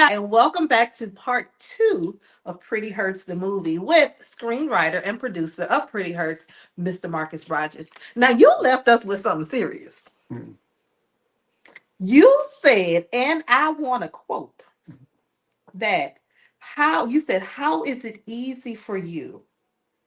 And welcome back to part two of Pretty Hurts the movie with screenwriter and producer of Pretty Hurts, Mr. Marcus Rogers. Now, you left us with something serious. Mm. You said, and I want to quote that how is it easy for you?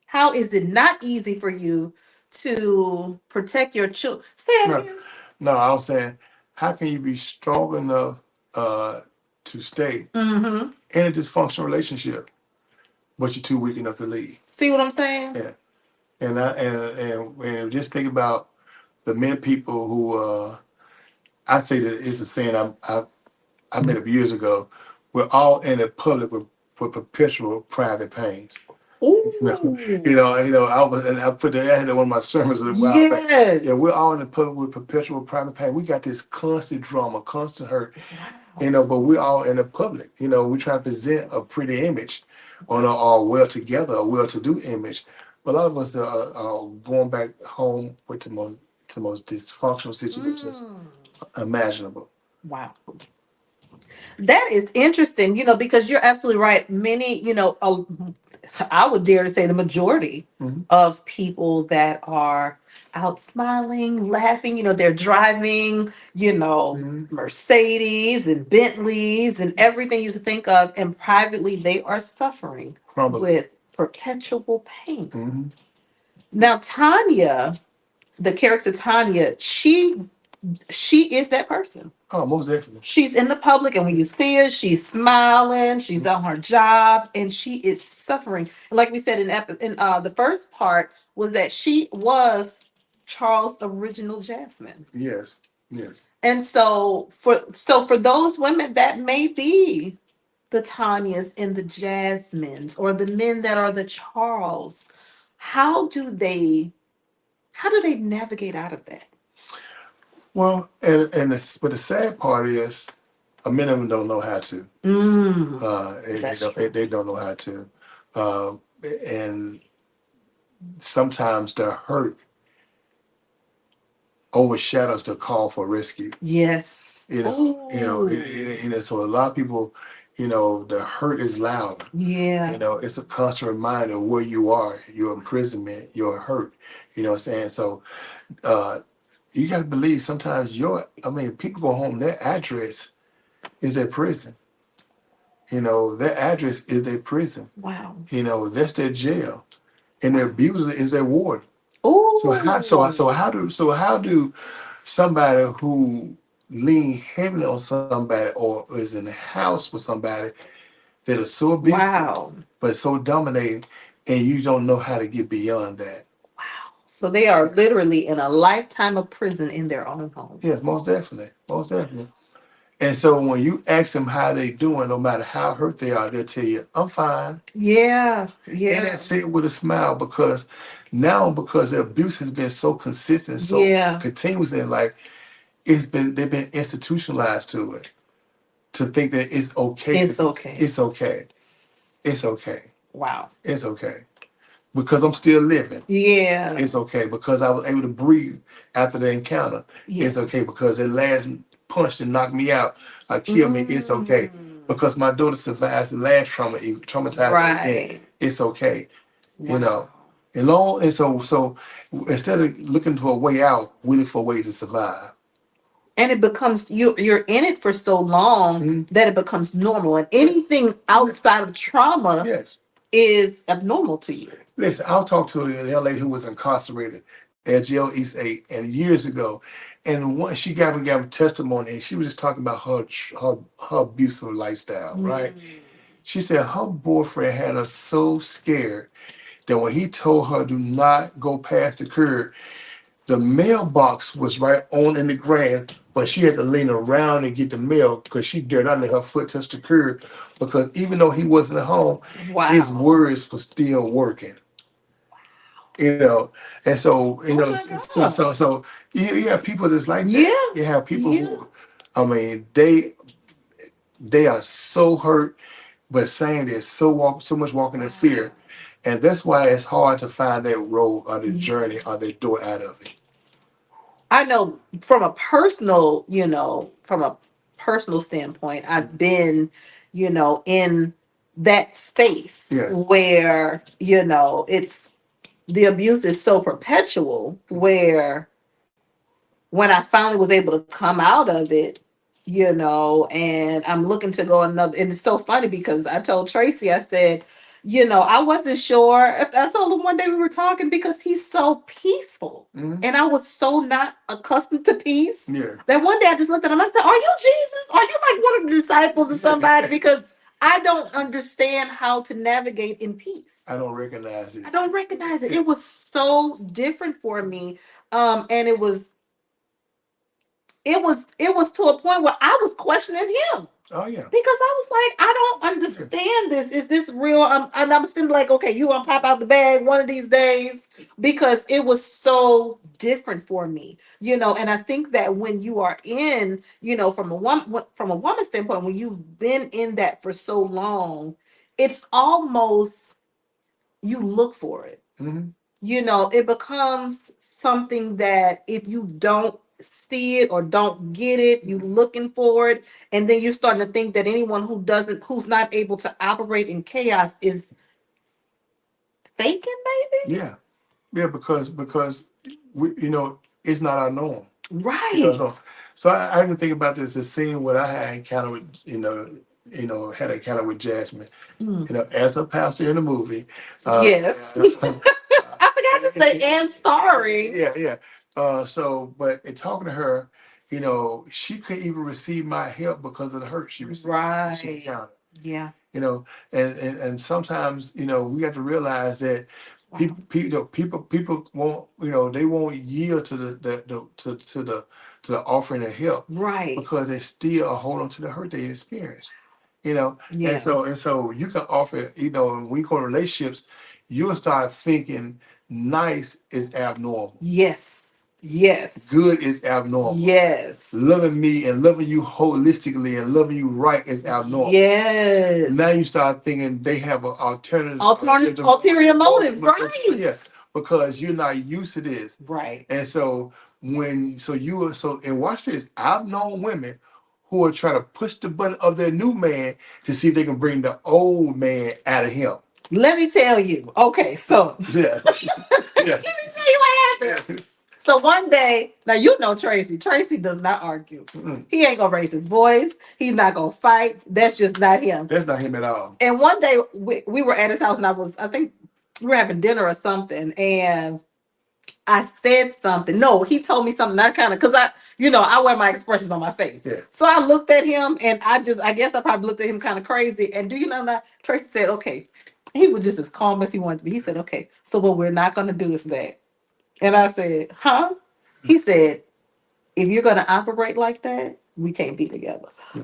How is it not easy for you to protect your children? Say it No, again. no, I was saying, how can you be strong enough to stay Mm-hmm. in a dysfunctional relationship, but you're too weak enough to leave? See what I'm saying? Yeah, and just think about the many people who I say that it's a saying I made up years ago. We're all in the public with perpetual private pains. Ooh. I was, and I put that I had that in one of my sermons a while back. Yes. Yeah, we're all in the public with perpetual private pain. We got this constant drama, constant hurt, but we're all in the public. We try to present a pretty image on our well together, a well-to-do image. But a lot of us are going back home with the most dysfunctional situations Mm. imaginable. Wow. That is interesting, because you're absolutely right. Many, I would dare to say the majority Hmm. of people that are out smiling, laughing, they're driving, Hmm. Mercedes and Bentleys and everything you could think of. And privately, they are suffering Crumbling. with perpetual pain. Hmm. Now, Tanya, the character Tanya, she is that person. Oh, most definitely. She's in the public, and when you see her, she's smiling, she's on her job, and she is suffering. And like we said in the first part, was that she was Charles' original Jasmine. Yes. Yes. And so for those women that may be the Tanyas and the Jasmines, or the men that are the Charles, how do they how do they navigate out of that? Well, but the sad part is, many of them don't know how to. That's They don't know how to, uh, and sometimes the hurt overshadows the call for rescue. Yes. So a lot of people, the hurt is loud. Yeah. It's a constant reminder of where you are, your imprisonment, your hurt. You know what I'm saying? So uh, you got to believe sometimes people go home, their address is their prison. Their address is their prison. Wow. That's their jail, and their abuser is their ward. Oh. So how do somebody who lean heavily on somebody or is in the house with somebody that is so abusive Wow. but so dominating, and you don't know how to get beyond that? Wow. So they are literally in a lifetime of prison in their own home. Yes, most definitely, most definitely. And so when you ask them how they doing, no matter how hurt they are, they'll tell you, "I'm fine." Yeah. And Yeah. that's it with a smile, because the abuse has been so consistent, so Yeah. continuous in life, they've been institutionalized to it, to think that it's okay. It's okay. It's okay. It's okay. Wow. It's okay. Because I'm still living. Yeah. It's okay. Because I was able to breathe after the encounter. Yeah. It's okay. Because the last punch that knocked me out, killed me. It's okay. Because my daughter survives the last traumatized event. Right. It's okay. Wow. And so instead of looking for a way out, we look for a way to survive. And it becomes you're in it for so long that it becomes normal, and anything outside of trauma Yes. is abnormal to you. Listen, I'll talk to a young lady who was incarcerated at Jail East 8 and years ago. And once she gave a testimony, and she was just talking about her abusive lifestyle, right? She said her boyfriend had her so scared that when he told her do not go past the curb, the mailbox was right on in the grass, but she had to lean around and get the mail because she dared not let her foot touch the curb, because even though he wasn't at home, his Wow. words were still working. you know. And so, Oh my God. you have people that's like that. Yeah. You have people Yeah. who, I mean, they are so hurt, but saying there's so much walking in fear, and that's why it's hard to find that road or the journey or the door out of it. I know from a personal standpoint, I've been in that space where, it's the abuse is so perpetual where when I finally was able to come out of it, and I'm looking to go another, and it's so funny because I told Tracy, I said, I wasn't sure. I told him one day we were talking because he's so peaceful. And I was so not accustomed to peace that one day I just looked at him. I said, "Are you Jesus? Are you like one of the disciples or somebody?" Because I don't understand how to navigate in peace. I don't recognize it. I don't recognize it. It was so different for me. And it was to a point where I was questioning him. Oh yeah. Because I was like, I don't understand this. Is this real? And I'm sitting like, okay, you gonna pop out the bag one of these days? Because it was so different for me, And I think that when you are in, from a woman's standpoint, when you've been in that for so long, it's almost you look for it. It becomes something that if you don't see it or don't get it, you looking for it, and then you're starting to think that anyone who's not able to operate in chaos is faking, maybe. Yeah, because we, it's not our norm, right? So I even think about this, the scene where I had encounter with, had an encounter with Jasmine, as a pastor in the movie. Yes. I forgot to say, and starring. Yeah. But in talking to her, she couldn't even receive my help because of the hurt she received. Right. She encountered. Yeah. And sometimes, we have to realize that people won't, they won't yield to the offering of help, right? Because they still are holding to the hurt they experienced. Yeah. And so you can offer, when you go in relationships, you'll start thinking nice is abnormal. Yes. Good is abnormal. Yes. Loving me and loving you holistically and loving you right is abnormal. Yes. Now you start thinking they have an ulterior motive, right? Yeah, because you're not used to this. Right. And so and watch this. I've known women who are trying to push the button of their new man to see if they can bring the old man out of him. Let me tell you. Okay, so yeah. Let me tell you what happened. So one day, now Tracy. Tracy does not argue. He ain't gonna raise his voice. He's not gonna fight. That's just not him. That's not him at all. And one day we were at his house, and I think we were having dinner or something, and I said something. No, he told me something. I kind of, because I wear my expressions on my face. Yeah. So I looked at him, and I guess I probably looked at him kind of crazy. And do you know that Tracy said, okay, he was just as calm as he wanted to be. He said, okay, so what we're not going to do is that. And I said, huh? He said, if you're going to operate like that, we can't be together. I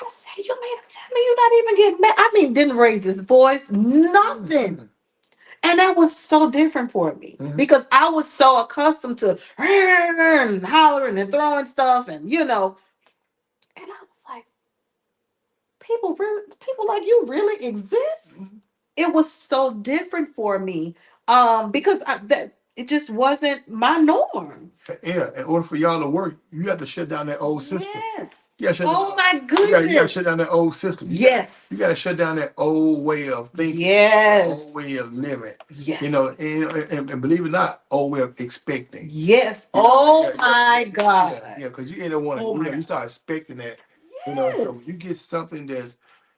said, you mean to tell me you're not even getting mad? I mean, didn't raise his voice, nothing. And that was so different for me because I was so accustomed to hollering and throwing stuff and and I was like, people like you really exist? It was so different for me because it just wasn't my norm. Yeah, in order for y'all to work, you have to shut down that old system. Yes. Oh my goodness. You got to shut down that old system. Yes. You got to shut down that old way of thinking. Yes. Old way of living. Yes. And believe it or not, old way of expecting. Yes. My God. Yeah, because you don't want to, you start expecting that. Yes. So when you get something that's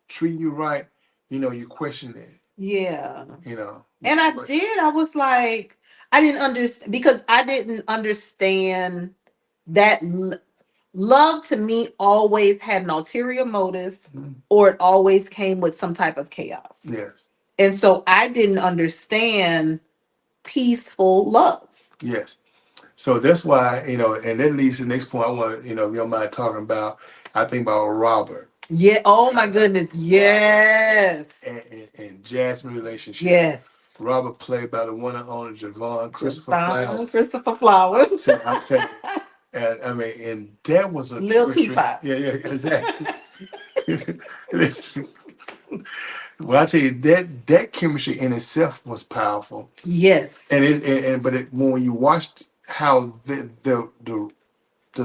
treating you right, you question it. Yeah. And I did. I was like, I didn't understand because I didn't understand that love to me always had an ulterior motive or it always came with some type of chaos. Yes. And so I didn't understand peaceful love. Yes. So that's why, and that leads to the next point I want to, if you don't mind talking about, I think about Robert. Yeah. Oh my goodness. Yes. And Jasmine relationship. Yes. Robert played by the one and only Christopher Flowers. Christopher Flowers. I'm telling you. And I mean, and that was a little teapot. Yeah, exactly. Well, I tell you that chemistry in itself was powerful. Yes. But when you watched how the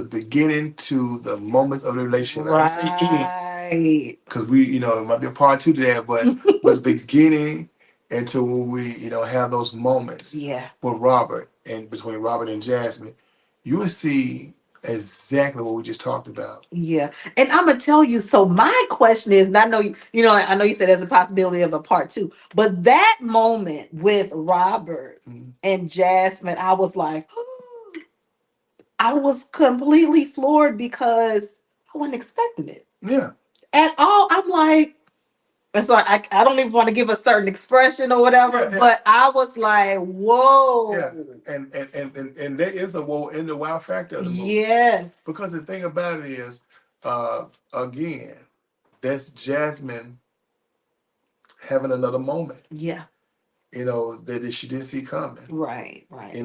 beginning to the moments of the relationship, right. Right. Because we, it might be a part two to that, but the beginning until when we, have those moments Yeah. with Robert and between Robert and Jasmine, you will see exactly what we just talked about. Yeah. And I'm gonna tell you, so my question is, and I know I know you said there's a possibility of a part two, but that moment with Robert and Jasmine, I was like, I was completely floored because I wasn't expecting it Yeah. at all. I'm like, and so I don't even want to give a certain expression or whatever, Yeah, yeah. but I was like, whoa. Yeah. And there is a whoa in the wow factor of the movie. Yes. Because the thing about it is, again, that's Jasmine having another moment. Yeah. That she didn't see coming. Right. Right.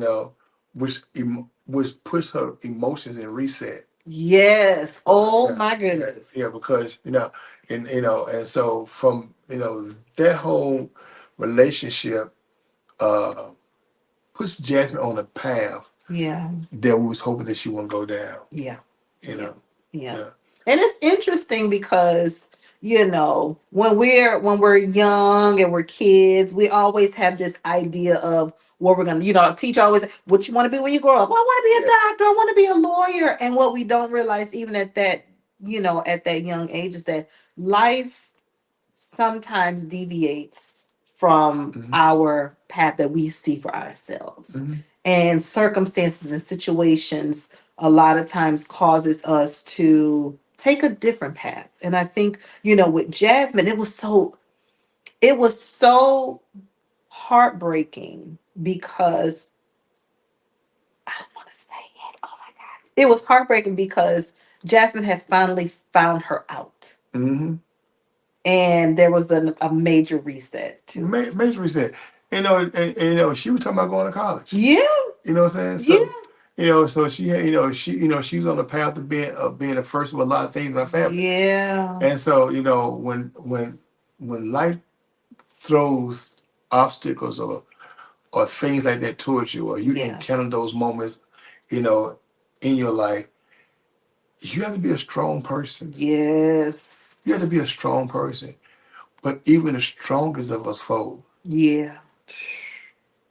Which puts her emotions in reset. Yes. Oh Yeah, my goodness. yeah, because and so from that whole relationship puts Jasmine on a path Yeah. that we was hoping that she wouldn't go down. Yeah. You know. Yeah. Yeah. And it's interesting because, when we're young and we're kids, we always have this idea of what we're gonna, teacher always, what you want to be when you grow up. Well, I want to be a doctor, I want to be a lawyer. And what we don't realize, even at that, at that young age, is that life sometimes deviates from our path that we see for ourselves. And circumstances and situations a lot of times causes us to take a different path. And I think, with Jasmine, it was so heartbreaking because I don't want to say it. Oh my God. It was heartbreaking because Jasmine had finally found her out. And there was a major reset too. Major reset. She was talking about going to college. Yeah. You know what I'm saying? So, so she had, she was on the path of being the first of a lot of things in her family. Yeah. And so, when life throws obstacles or things like that towards you, or you encounter those moments, in your life, you have to be a strong person. Yes. You have to be a strong person. But even the strongest of us fold. Yeah.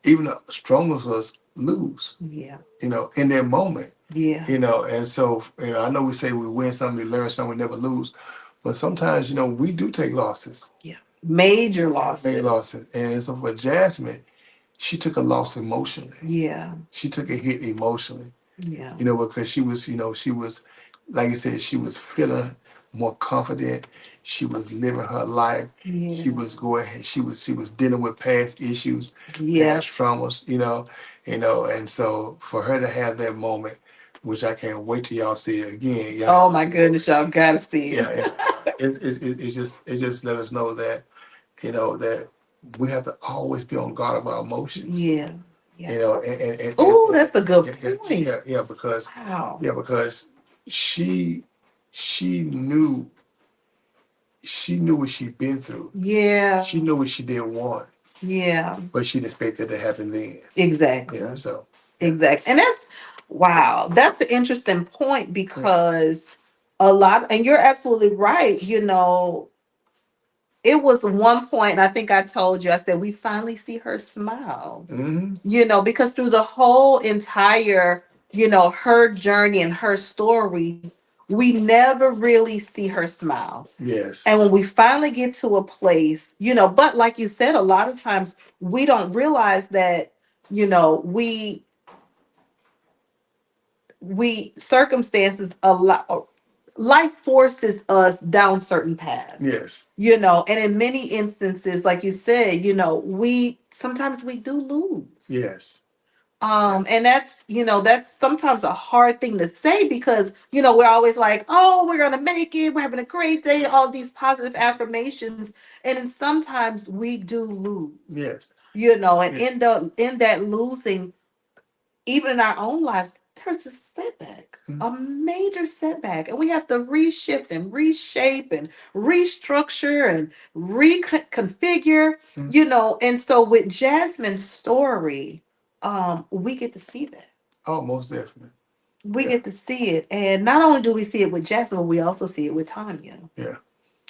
Even the strongest of us lose. Yeah. In that moment. Yeah. And so, I know we say we win something, we learn something, we never lose. But sometimes, we do take losses. Yeah. Major losses. Major losses. And so for Jasmine, she took a loss emotionally. Yeah. She took a hit emotionally. Yeah. Because she was, like I said, she was feeling more confident. She was living her life. Yeah. She was dealing with past issues, past traumas, and so for her to have that moment, which I can't wait till y'all see it again. Oh my goodness, y'all gotta see it. It just let us know that, that we have to always be on guard of our emotions. Yeah. Oh, that's a good point. Because wow. Because she knew what she'd been through. Yeah. She knew what she didn't want. Yeah. But she didn't expect that to happen then. Exactly. So exactly. And that's an interesting point because and you're absolutely right, it was one point, and I think I told you, I said, we finally see her smile. Because through the whole entire, her journey and her story, we never really see her smile. Yes. And when we finally get to a place, but like you said, a lot of times we don't realize that, we circumstances a lot, life forces us down certain paths. Yes. And in many instances, like you said, we sometimes we do lose. Yes. And that's sometimes a hard thing to say because, we're always like, oh, we're going to make it. We're having a great day. All these positive affirmations. And then sometimes we do lose. Yes. And in that losing, even in our own lives, there's a setback, a major setback. And we have to reshift and reshape and restructure and reconfigure, And so with Jasmine's story, we get to see that. Oh, most definitely. We get to see it. And not only do we see it with Jasmine, but we also see it with Tanya. Yeah.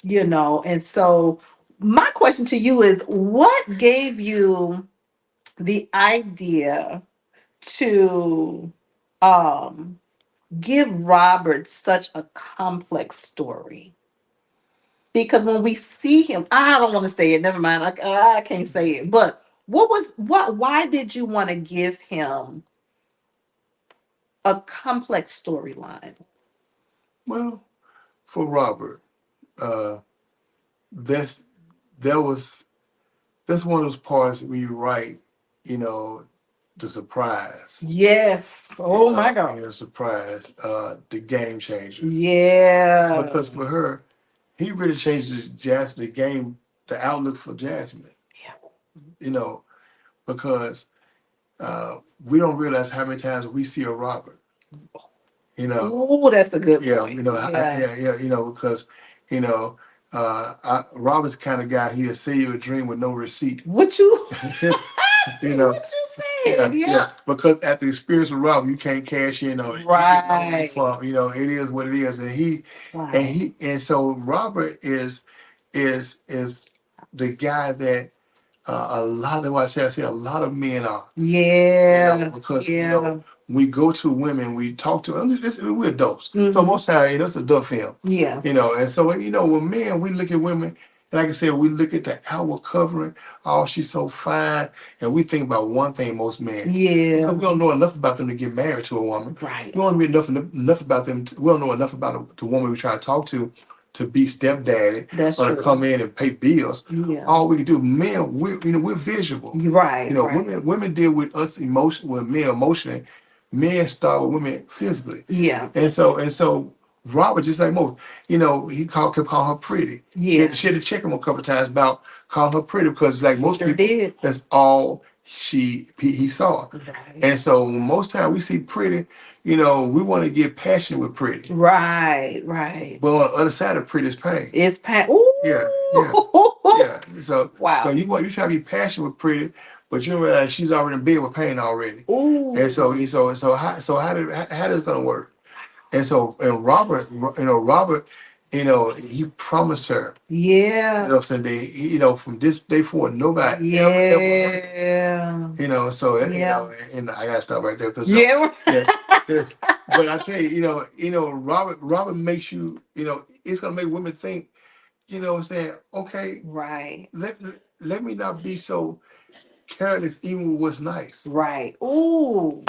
And so my question to you is, what gave you the idea to um give Robert such a complex story? Because when we see him, I don't want to say it, never mind, I can't say it, but why did you want to give him a complex storyline? Well, for Robert, uh, that's that was that's one of those parts where you write, you know, the surprise. Yes. Oh my God. Surprise, the game changer. Yeah. Because for her, he really changes Jasmine, the game, the outlook for Jasmine. Yeah. You know, because we don't realize how many times we see a Robert. You know, Oh, that's a good yeah, point. Yeah. yeah, because you know, Robert's kind of guy. He'll sell you a dream with no receipt. What you You know, what you said? Yeah. because at the experience with Robert, you can't cash in on it. You get no Right. refund. It is what it is, and Wow. so Robert is the guy that a lot of what I say a lot of men are. Yeah. Because Yeah. we go to women, we talk to them. We're adults, so Mhm. most time it's a adult film. Yeah. And so with men, we look at women, and like I said, we look at the outward covering. Oh, she's so fine, and we think about one thing. Most men, Yeah. because we don't know enough about them to get married to a woman. Right. We don't read enough about them. We don't know enough about the woman we try to talk to be stepdaddy That's or to true. come in and pay bills. Yeah. All we can do, men, we're visual. Right. Right. Women deal with us with men emotionally. Men start with women physically. Yeah. And so Robert, just like most, kept calling her pretty. Yeah. She had to check him a couple times about calling her pretty, because like most Sure people, did. that's all he saw. Right. And so most time we see pretty, we want to get passionate with pretty. Right. Right. But on the other side of pretty is pain. It's Ooh. Yeah, yeah, yeah. So Wow. you try to be passionate with pretty, but you don't realize she's already in bed with pain already. Ooh. And how does gonna work? And Robert, Robert, he promised her. Yeah. Saying from this day forward, nobody ever hurt her. Yeah. So Yeah. and I gotta stop right there because Yeah. yeah. But I tell you, Robert makes you, it's gonna make women think, saying, okay, Right. let me not be so careless even with what's nice. Right. Ooh.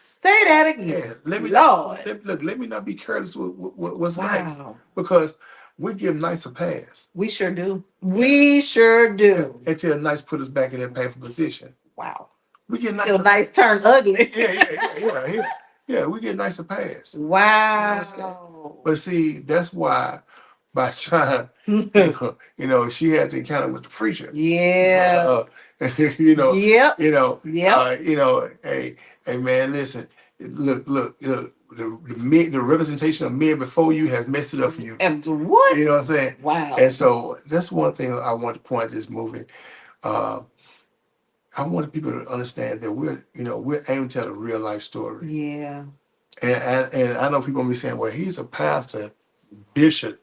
Say that again. Yeah, let me Lord. let me not be careless with what's nice, Wow. because we give nice a pass. We sure do. We sure do. Until nice put us back in that painful position. Wow. We get nice. Till nice turn ugly. Yeah. We get nice a pass. Wow. But see, that's why by the time she had the encounter with the preacher. Yeah. Yep. Yep. Hey man, listen, look, the representation of men before you has messed it up for you. And what? You know what I'm saying? Wow. And so that's one thing I want to point at this movie. Uh, I want people to understand that we're aiming to tell a real life story. Yeah. And I know people will be saying, well, he's a pastor, bishop,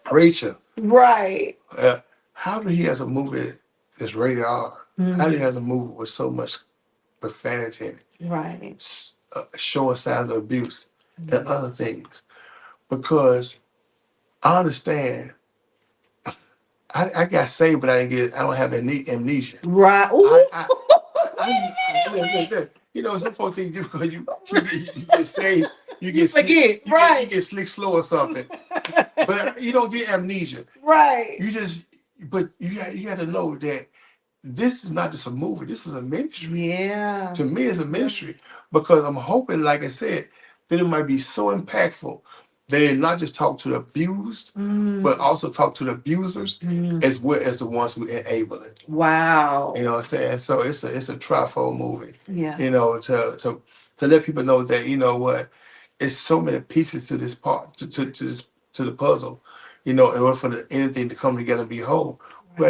preacher. Right. How do he has a movie that's rated R? Mm-hmm. How do he has a movie with so much profanity in it? Right. Showing signs of abuse and other things? Because I understand. I got saved, but I don't have amnesia. Right. Some folks think just because you get saved, you get forget. Right. You get slick slow or something. But you don't get amnesia. Right. But you got to know that this is not just a movie. This is a ministry. Yeah. To me, it's a ministry, because I'm hoping, like I said, that it might be so impactful that it not just talk to the abused, but also talk to the abusers, as well as the ones who enable it. Wow. You know what I'm saying? So it's a trifold movie. Yeah. To let people know that what, it's so many pieces to this part to the puzzle. In order for anything to come together and be whole, we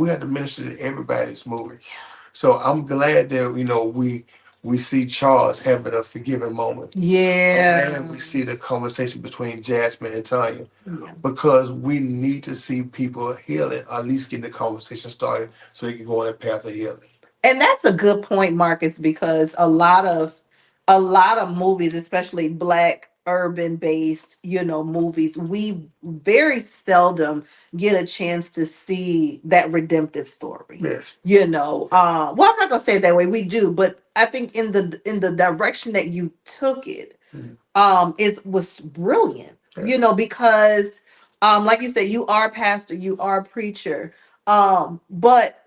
had to minister to everybody in this movie. Yeah. So I'm glad that we we see Charles having a forgiving moment. Yeah. And we see the conversation between Jasmine and Tanya. Yeah. Because we need to see people healing, or at least getting the conversation started so they can go on a path of healing. And that's a good point, Marcus, because a lot of movies, especially black urban based, movies, we very seldom get a chance to see that redemptive story. Yes. Well, I'm not gonna say it that way. We do, but I think in the direction that you took it, is was brilliant. Because like you said, you are a pastor, you are a preacher, but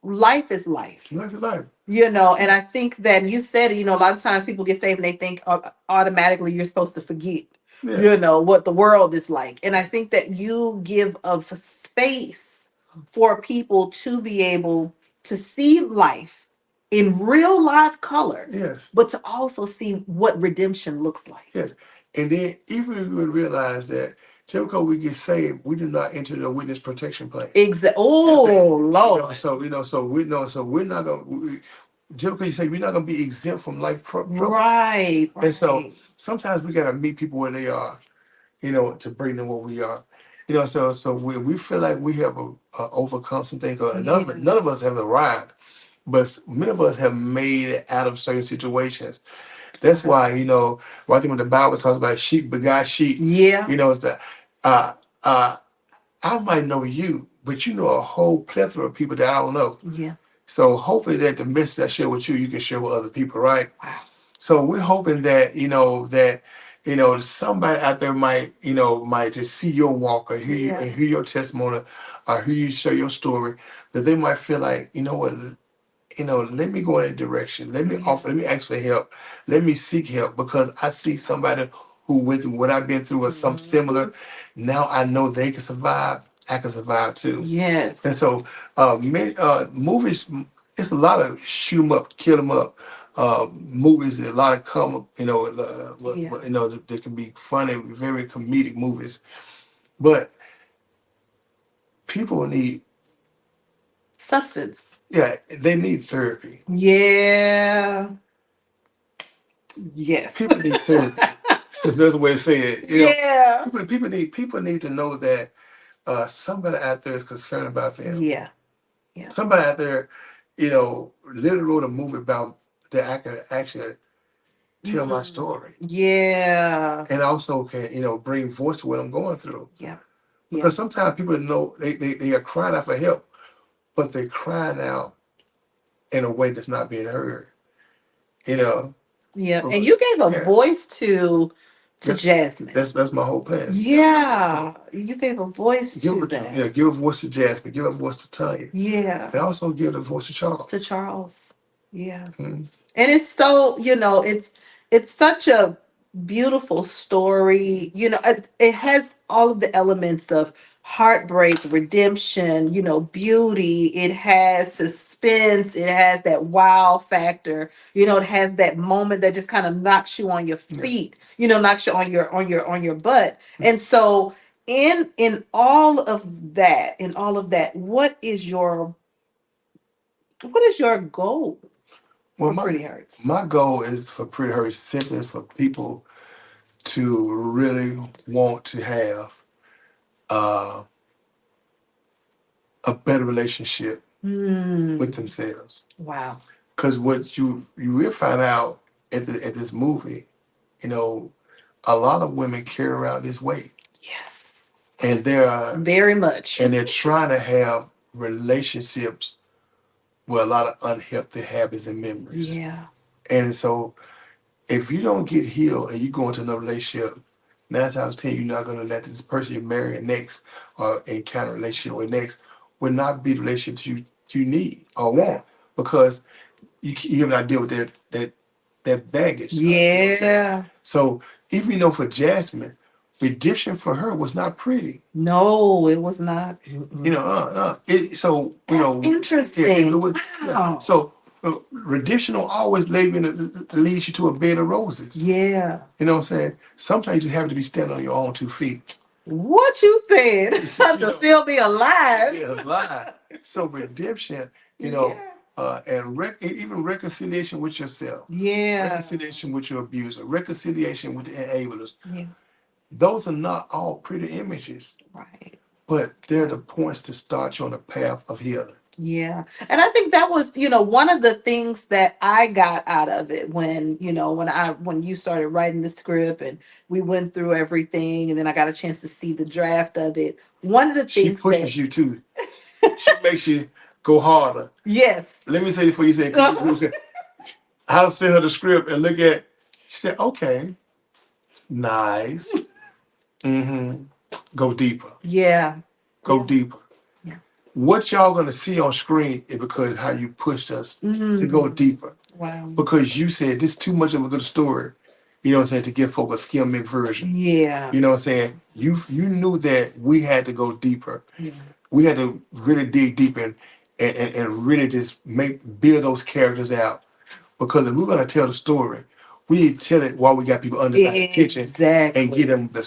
life is life. Life is life. And I think that you said, a lot of times people get saved and they think automatically you're supposed to forget, what the world is like. And I think that you give a space for people to be able to see life in real life color, Yes. but to also see what redemption looks like. Yes. And then even if we realize that just because we get saved, we do not enter the witness protection plan. Exactly. Oh, Lord. So we're not gonna. Just because you say we're not gonna be exempt from life trouble. Right. And so sometimes we gotta meet people where they are, to bring them where we are. So we feel like we have overcome some things. None of us have arrived, but many of us have made it out of certain situations. That's why, one thing when the Bible talks about sheep begot sheep. Yeah. It's that I might know you, but you know a whole plethora of people that I don't know. Yeah. So hopefully that the message I share with you, you can share with other people, right? Wow. So we're hoping that, somebody out there might just see your walk or hear you and hear your testimony or hear you share your story, that they might feel like, what, let me go in that direction. Let me ask for help. Let me seek help because I see somebody who went through what I've been through or something similar. Now I know they can survive. I can survive too. Yes. And so many movies, it's a lot of shoot 'em up, kill 'em up. Movies, a lot of they can be funny, very comedic movies. But people need substance. Yeah, they need therapy. Yeah. Yes. People need therapy. So that's the way to say it. Yeah. People need to know that somebody out there is concerned about them. Yeah. Yeah. Somebody out there, literally wrote a movie about that I can actually tell my story. Yeah. And also can, bring voice to what I'm going through. Yeah. Because sometimes people know they are crying out for help, but they're crying out in a way that's not being heard. Yeah. And you gave a voice to Jasmine. That's my whole plan. Yeah. You gave a voice to that. Give a voice to Jasmine. Give a voice to Tanya. Yeah. And also give a voice to Charles. Yeah. Mm-hmm. And it's so, it's such a beautiful story. It has all of the elements of heartbreak, redemption, beauty. It has suspense. It has that wow factor. It has that moment that just kind of knocks you on your feet. Knocks you on your butt. And so in all of that, what is your goal? Well, Pretty Hurts. My goal is for Pretty Hurts simply is for people to really want to have a better relationship with themselves. Wow. Because what you will find out at this movie, a lot of women carry around this weight. Yes. And they're very much. And they're trying to have relationships with a lot of unhealthy habits and memories. Yeah. And so if you don't get healed and you go into another relationship, 9 times out of 10, you're not going to let this person you're marrying next or encounter a relationship with next will not be the relationship you need or want because you have not deal with that baggage. Yeah. So even for Jasmine, redemption for her was not pretty. No, it was not. So interesting. Wow. So redemption will always leads you to a bed of roses. Yeah. You know what I'm saying? Sometimes you just have to be standing on your own 2 feet. What you said to still be alive. Yeah, alive. So redemption, even reconciliation with yourself, Yeah. reconciliation with your abuser, reconciliation with the enablers. Yeah. Those are not all pretty images, Right. but they're the points to start you on the path of healing. Yeah. And I think that was, one of the things that I got out of it when, when you started writing the script and we went through everything and then I got a chance to see the draft of it. One of the She things that pushes you too. She makes you go harder. yes. Let me say before you say, I'll send her the script and look at. She said, "Okay, nice. Mm-hmm. Go deeper. Yeah. Go Yeah. deeper." Yeah. What y'all gonna see on screen is because how you pushed us to go deeper. Wow. Because you said this is too much of a good story. You know what I'm saying, to give folk a skim milk version. Yeah. You know what I'm saying? You knew that we had to go deeper. Yeah. We had to really dig deep and really just build those characters out. Because if we're gonna tell the story, we need to tell it while we got people under attention and Exactly. get them the